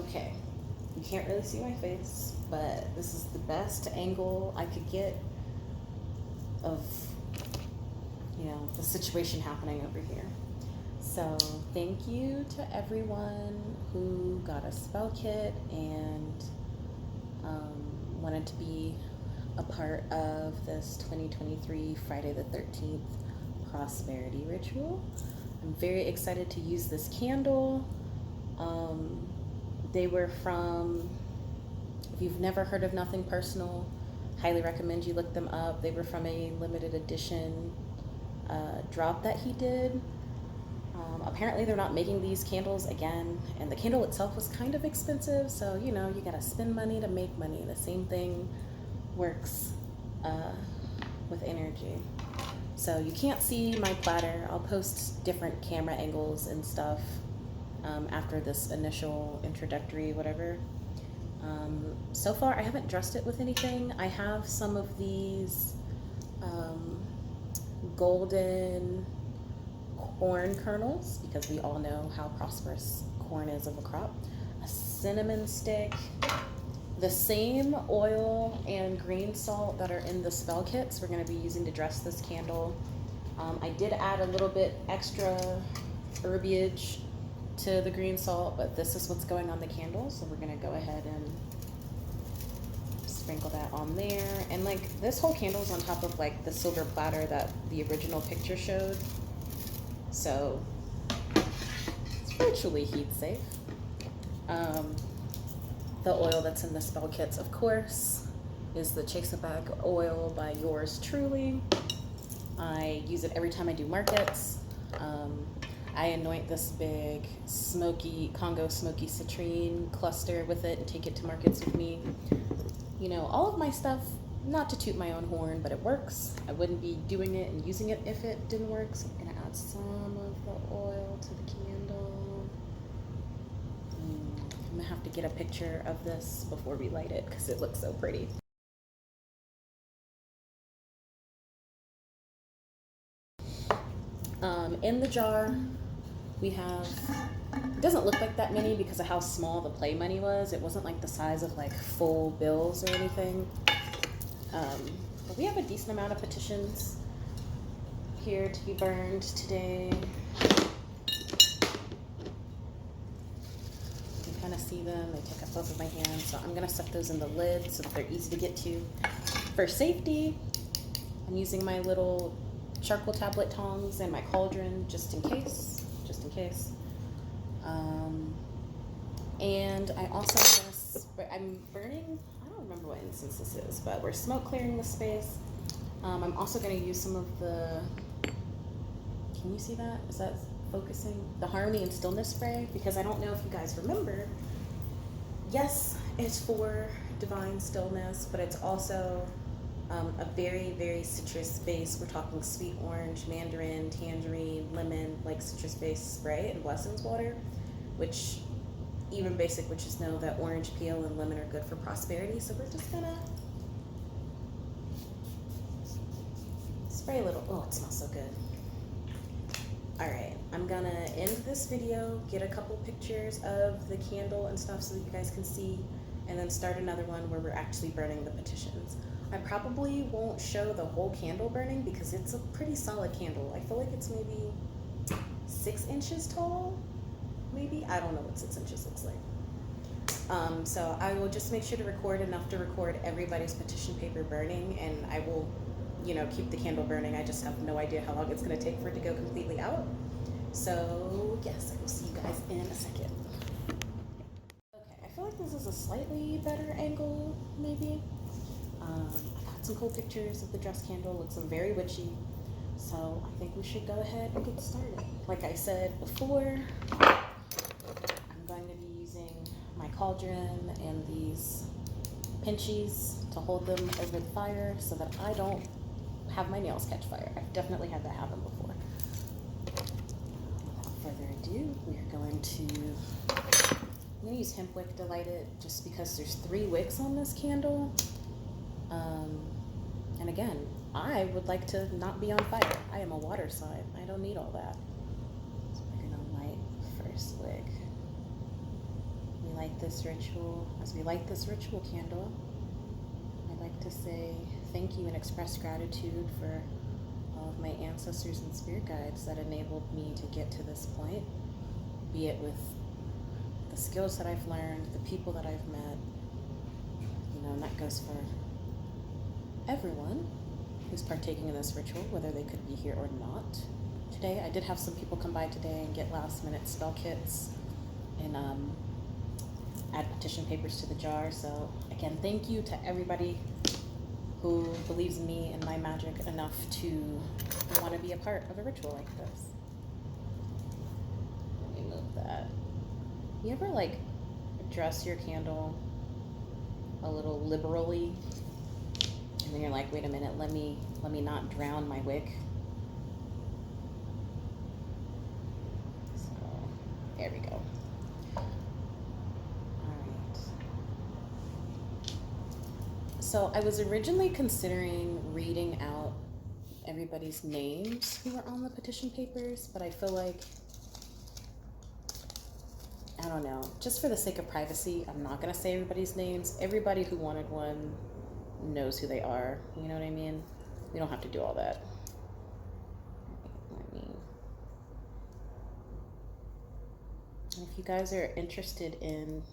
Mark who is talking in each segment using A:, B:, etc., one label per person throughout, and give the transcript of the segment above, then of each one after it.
A: Okay, you can't really see my face, but this is the best angle I could get of, the situation happening over here. So thank you to everyone who got a spell kit and wanted to be a part of this 2023 Friday the 13th prosperity ritual. I'm very excited to use this candle. They were from, if you've never heard of Nothing Personal, highly recommend you look them up. They were from a limited edition drop that he did. Apparently they're not making these candles again, and the candle itself was kind of expensive, so you gotta spend money to make money. The same thing works with energy. So you can't see my platter. I'll post different camera angles and stuff after this initial introductory whatever. So far I haven't dressed it with anything. I have some of these golden corn kernels, because we all know how prosperous corn is of a crop, a cinnamon stick, the same oil and green salt that are in the spell kits we're going to be using to dress this candle. I did add a little bit extra herbiage to the green salt, but this is what's going on the candle, so we're going to go ahead and sprinkle that on there. And like, this whole candle is on top of like the silver platter that the original picture showed, so it's virtually heat safe. The oil that's in the spell kits, of course, is the Chase It Back oil by yours truly. I use it every time I do markets. I anoint this big Congo smoky citrine cluster with it and take it to markets with me. All of my stuff, not to toot my own horn, but it works. I wouldn't be doing it and using it if it didn't work. So I'm gonna add some of the oil to the candle. I'm gonna have to get a picture of this before we light it because it looks so pretty. In the jar, we have, it doesn't look like that many because of how small the play money was. It wasn't like the size of like full bills or anything. But we have a decent amount of petitions here to be burned today. You can kind of see them. They take up both of my hands. So I'm going to set those in the lid so that they're easy to get to. For safety, I'm using my little charcoal tablet tongs and my cauldron just in case. And I also I'm burning, I don't remember what incense this is, but we're smoke clearing the space. I'm also going to use some of the, can you see that? Is that focusing? The Harmony and Stillness spray, because I don't know if you guys remember, yes, it's for divine stillness, but it's also a very, very citrus base. We're talking sweet orange, mandarin, tangerine, lemon, like citrus based spray and blessings water, which even basic witches know that orange peel and lemon are good for prosperity. So we're just gonna spray a little. Oh, it smells so good. All right, I'm gonna end this video, get a couple pictures of the candle and stuff so that you guys can see, and then start another one where we're actually burning the petitions. I probably won't show the whole candle burning because it's a pretty solid candle. I feel like it's maybe 6 inches tall, maybe? I don't know what 6 inches looks like. So I will just make sure to record enough to record everybody's petition paper burning, and I will, keep the candle burning. I just have no idea how long it's gonna take for it to go completely out. So yes, I will see you guys in a second. Okay, I feel like this is a slightly better angle, maybe. I got some cool pictures of the dress candle. Looks very witchy. So I think we should go ahead and get started. Like I said before, I'm going to be using my cauldron and these pinchies to hold them over the fire so that I don't have my nails catch fire. I've definitely had that happen before. Without further ado, we're going to use hemp wick to light it just because there's 3 wicks on this candle. And again, I would like to not be on fire. I am a water sign. I don't need all that. So we're gonna light the first wick we light this ritual, as we light this ritual candle, I'd like to say thank you and express gratitude for all of my ancestors and spirit guides that enabled me to get to this point, be it with the skills that I've learned, the people that I've met, and that goes for everyone who's partaking in this ritual, whether they could be here or not. Today, I did have some people come by today and get last minute spell kits and add petition papers to the jar. So again, thank you to everybody who believes in me and my magic enough to want to be a part of a ritual like this. Let me move that. You ever dress your candle a little liberally, and then you're like, wait a minute, let me not drown my wick? So there we go. Alright. So I was originally considering reading out everybody's names who were on the petition papers, but I feel like, I don't know, just for the sake of privacy, I'm not going to say everybody's names. Everybody who wanted one knows who they are. You know what I mean? We don't have to do all that. And if you guys are interested in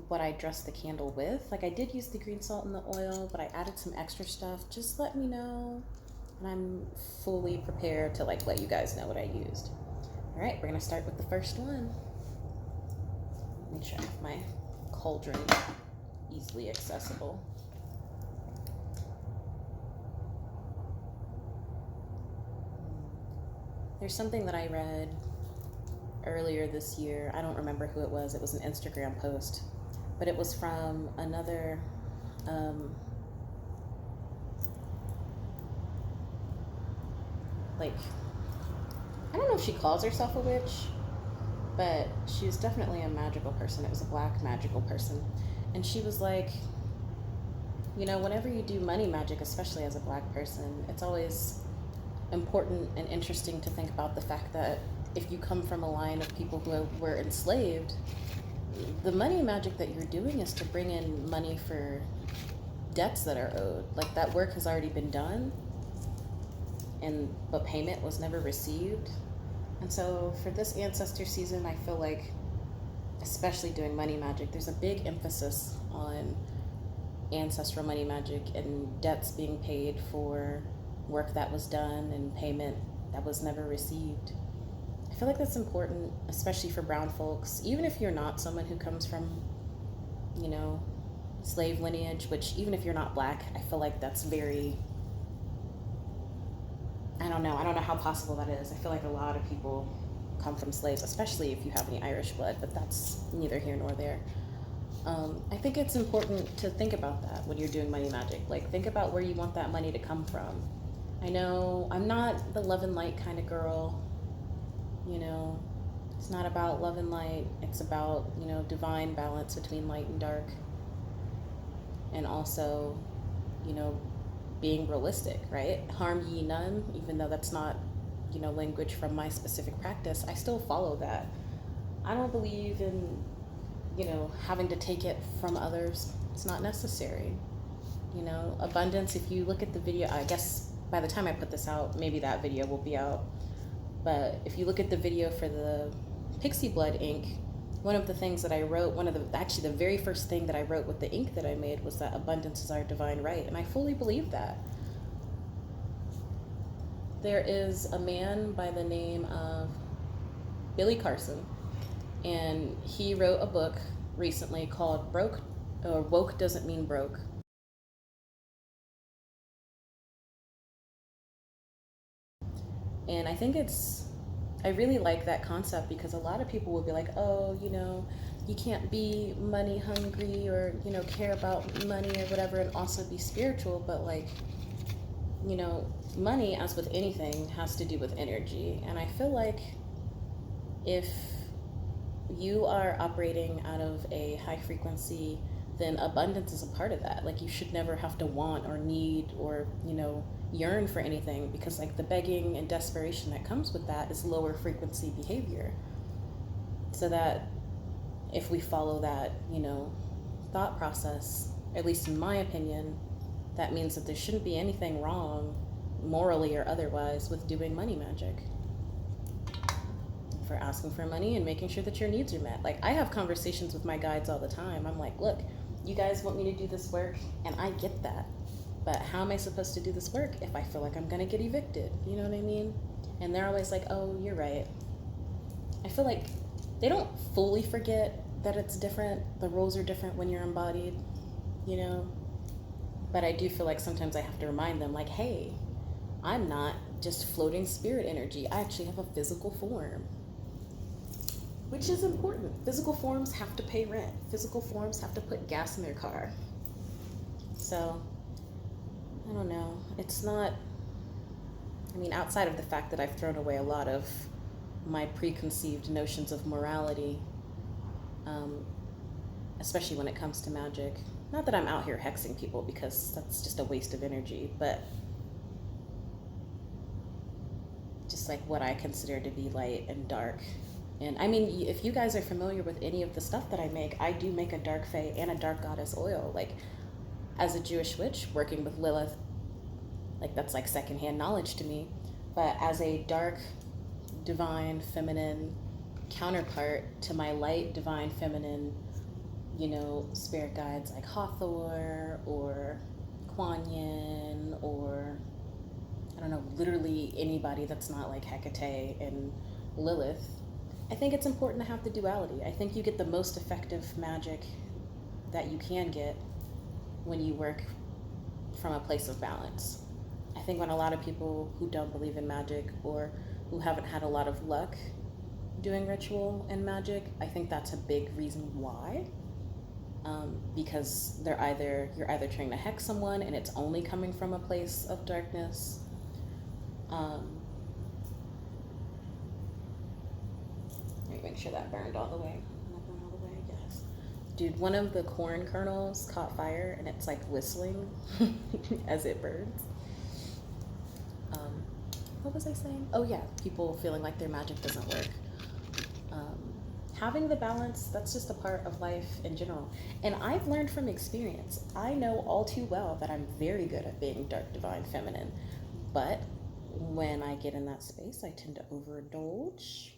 A: what I dressed the candle with, I did use the green salt and the oil, but I added some extra stuff. Just let me know. And I'm fully prepared to let you guys know what I used. All right, we're gonna start with the first one. Make sure I have my cauldron easily accessible. There's something that I read earlier this year. I don't remember who it was. It was an Instagram post, but it was from another I don't know if she calls herself a witch, but she was definitely a magical person. It was a black magical person. And she was like, whenever you do money magic, especially as a black person, it's always important and interesting to think about the fact that if you come from a line of people who were enslaved, the money magic that you're doing is to bring in money for debts that are owed. That work has already been done, but payment was never received. And so for this ancestor season, I feel like, especially doing money magic, there's a big emphasis on ancestral money magic and debts being paid for work that was done and payment that was never received. I feel like that's important, especially for brown folks, even if you're not someone who comes from, slave lineage, which even if you're not black, I feel like that's very, I don't know how possible that is. I feel like a lot of people come from slaves, especially if you have any Irish blood, but that's neither here nor there. I think it's important to think about that when you're doing money magic. Think about where you want that money to come from. I know I'm not the love and light kind of girl. It's not about love and light. It's about, divine balance between light and dark. And also, being realistic, right? Harm ye none, even though that's not, language from my specific practice, I still follow that. I don't believe in, having to take it from others. It's not necessary. Abundance, if you look at the video, I guess by the time I put this out, maybe that video will be out. But if you look at the video for the Pixie Blood ink, one of the things that I wrote, the very first thing that I wrote with the ink that I made was that abundance is our divine right. And I fully believe that. There is a man by the name of Billy Carson, and he wrote a book recently called Woke Doesn't Mean Broke. And I think I really like that concept, because a lot of people will be like, oh, you can't be money hungry or, care about money or whatever and also be spiritual. But money, as with anything, has to do with energy. And I feel like if you are operating out of a high frequency, then abundance is a part of that. You should never have to want or need, or, yearn for anything, because like the begging and desperation that comes with that is lower frequency behavior. So that if we follow that, thought process, at least in my opinion, that means that there shouldn't be anything wrong, morally or otherwise, with doing money magic. For asking for money and making sure that your needs are met. Like, I have conversations with my guides all the time. I'm like, look, you guys want me to do this work, and I get that. But how am I supposed to do this work if I feel like I'm gonna get evicted? You know what I mean? And they're always like, oh, you're right. I feel like they don't fully forget that it's different. The rules are different when you're embodied, But I do feel like sometimes I have to remind them, like, hey, I'm not just floating spirit energy. I actually have a physical form. Which is important. Physical forms have to pay rent. Physical forms have to put gas in their car. So, I don't know. It's not, outside of the fact that I've thrown away a lot of my preconceived notions of morality, especially when it comes to magic. Not that I'm out here hexing people, because that's just a waste of energy, but just like what I consider to be light and dark. And if you guys are familiar with any of the stuff that I make, I do make a dark fae and a dark goddess oil. Like, as a Jewish witch working with Lilith, like, that's like secondhand knowledge to me. But as a dark, divine, feminine counterpart to my light, divine, feminine, spirit guides like Hathor or Kuan Yin, or I don't know, literally anybody that's not like Hecate and Lilith, I think it's important to have the duality. I think you get the most effective magic that you can get when you work from a place of balance. I think when a lot of people who don't believe in magic, or who haven't had a lot of luck doing ritual and magic, I think that's a big reason why. Because you're either trying to hex someone and it's only coming from a place of darkness. Let me make sure that burned all the way. Burned all the way, yes. Dude, one of the corn kernels caught fire and it's like whistling as it burns. What was I saying? Oh yeah, people feeling like their magic doesn't work. Having the balance, that's just a part of life in general. And I've learned from experience. I know all too well that I'm very good at being dark, divine, feminine. But when I get in that space, I tend to overindulge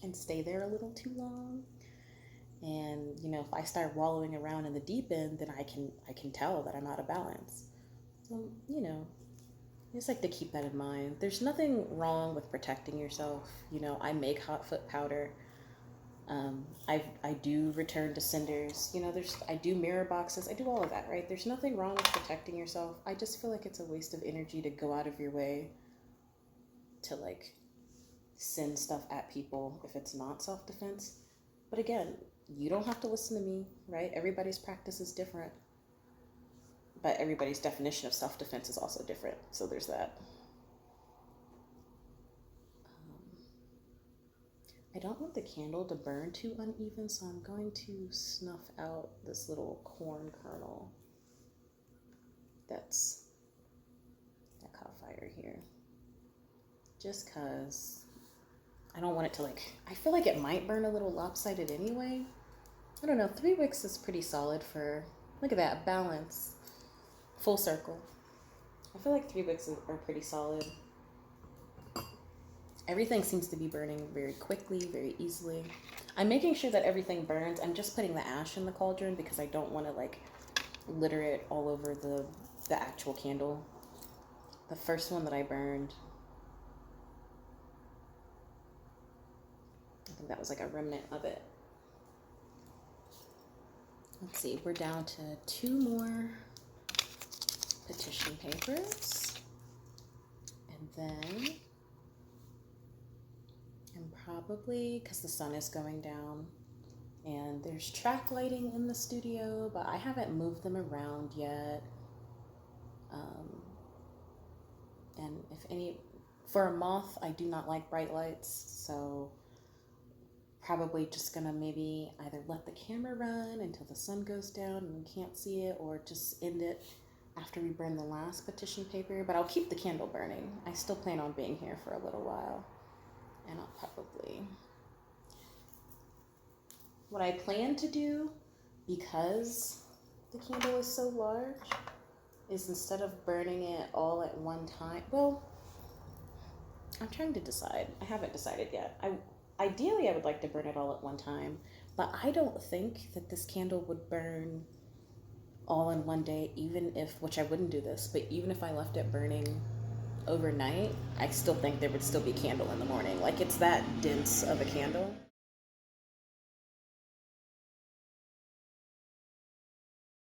A: and stay there a little too long. And, if I start wallowing around in the deep end, then I can tell that I'm out of balance. So, I just like to keep that in mind. There's nothing wrong with protecting yourself. I make hot foot powder. I do return to cinders. I do mirror boxes. I do all of that, right? There's nothing wrong with protecting yourself. I just feel like it's a waste of energy to go out of your way to like send stuff at people if it's not self-defense. But again, you don't have to listen to me, right? Everybody's practice is different. But everybody's definition of self-defense is also different. So there's that. I don't want the candle to burn too uneven, so I'm going to snuff out this little corn kernel that caught fire here. Just because I don't want it to I feel like it might burn a little lopsided anyway. I don't know, 3 wicks is pretty solid for, look at that, balance. Full circle. I feel like 3 wicks are pretty solid. Everything seems to be burning very quickly, very easily. I'm making sure that everything burns. I'm just putting the ash in the cauldron because I don't want to litter it all over the actual candle. The first one that I burned, I think that was a remnant of it. Let's see, we're down to 2 more petition papers, and then I'm probably, because the sun is going down and there's track lighting in the studio, but I haven't moved them around yet. And for a moth, I do not like bright lights, so probably just gonna maybe either let the camera run until the sun goes down and we can't see it, or just end it after we burn the last petition paper, but I'll keep the candle burning. I still plan on being here for a little while, and I'll probably, what I plan to do, because the candle is so large, is instead of burning it all at one time, well, I'm trying to decide. I haven't decided yet. Ideally, I would like to burn it all at one time, but I don't think that this candle would burn all in one day, even if, which I wouldn't do this, but even if I left it burning overnight, I still think there would still be candle in the morning. Like, it's that dense of a candle.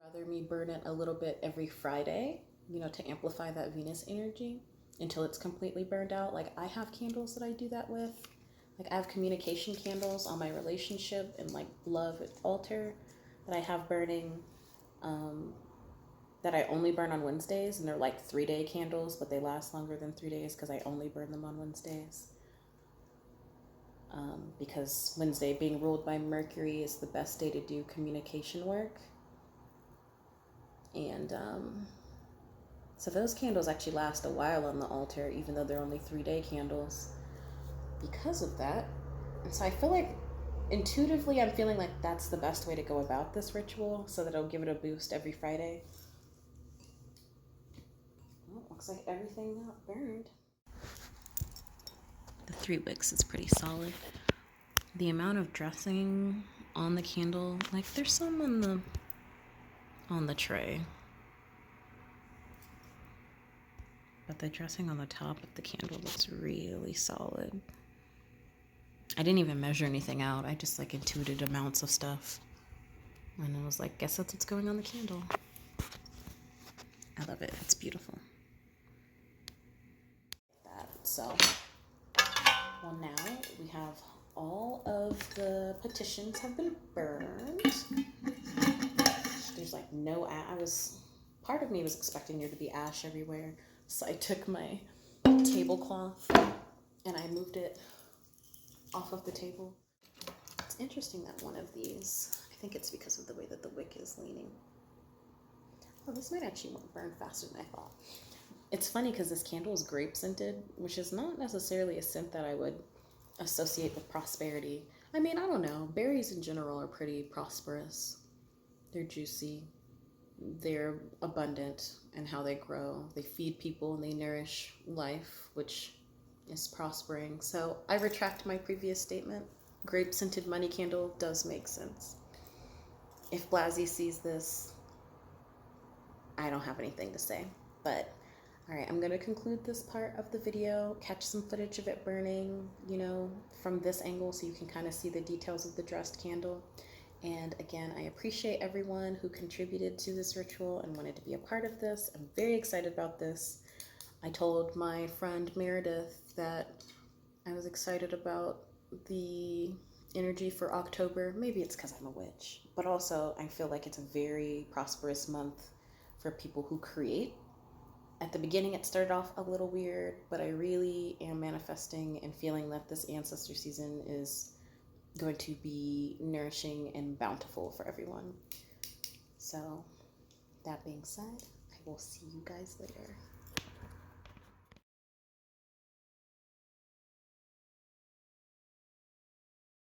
A: Rather me burn it a little bit every Friday, to amplify that Venus energy until it's completely burned out. Like, I have candles that I do that with. Like, I have communication candles on my relationship and like love altar that I have burning, that I only burn on Wednesdays, and they're like 3-day candles, but they last longer than 3 days because I only burn them on Wednesdays. Because Wednesday, being ruled by Mercury, is the best day to do communication work. And so those candles actually last a while on the altar, even though they're only 3-day candles because of that. And so I feel like intuitively I'm feeling like that's the best way to go about this ritual, so that it'll give it a boost every Friday. Well, looks like everything got burned. The 3 wicks is pretty solid. The amount of dressing on the candle, like there's some on the tray, but the dressing on the top of the candle looks really solid. I didn't even measure anything out. I just like intuited amounts of stuff, and I was like, guess that's what's going on the candle. I love it. It's beautiful. So, well, now we have all of the petitions have been burned. There's like no ash. Part of me was expecting there to be ash everywhere, so I took my tablecloth and I moved it off of the table. It's interesting that one of these, I think it's because of the way that the wick is leaning. Oh, this might actually burn faster than I thought. It's funny because this candle is grape scented, which is not necessarily a scent that I would associate with prosperity. I mean, I don't know. Berries in general are pretty prosperous. They're juicy. They're abundant in how they grow. They feed people and they nourish life, which is prospering. So I retract my previous statement. Grape scented money candle does make sense. If Blasey sees this, I don't have anything to say. But all right, I'm going to conclude this part of the video, catch some footage of it burning, from this angle so you can kind of see the details of the dressed candle. And again, I appreciate everyone who contributed to this ritual and wanted to be a part of this. I'm very excited about this. I told my friend Meredith that I was excited about the energy for October. Maybe it's because I'm a witch, but also I feel like it's a very prosperous month for people who create. At the beginning, it started off a little weird, but I really am manifesting and feeling that this ancestor season is going to be nourishing and bountiful for everyone. So, that being said, I will see you guys later.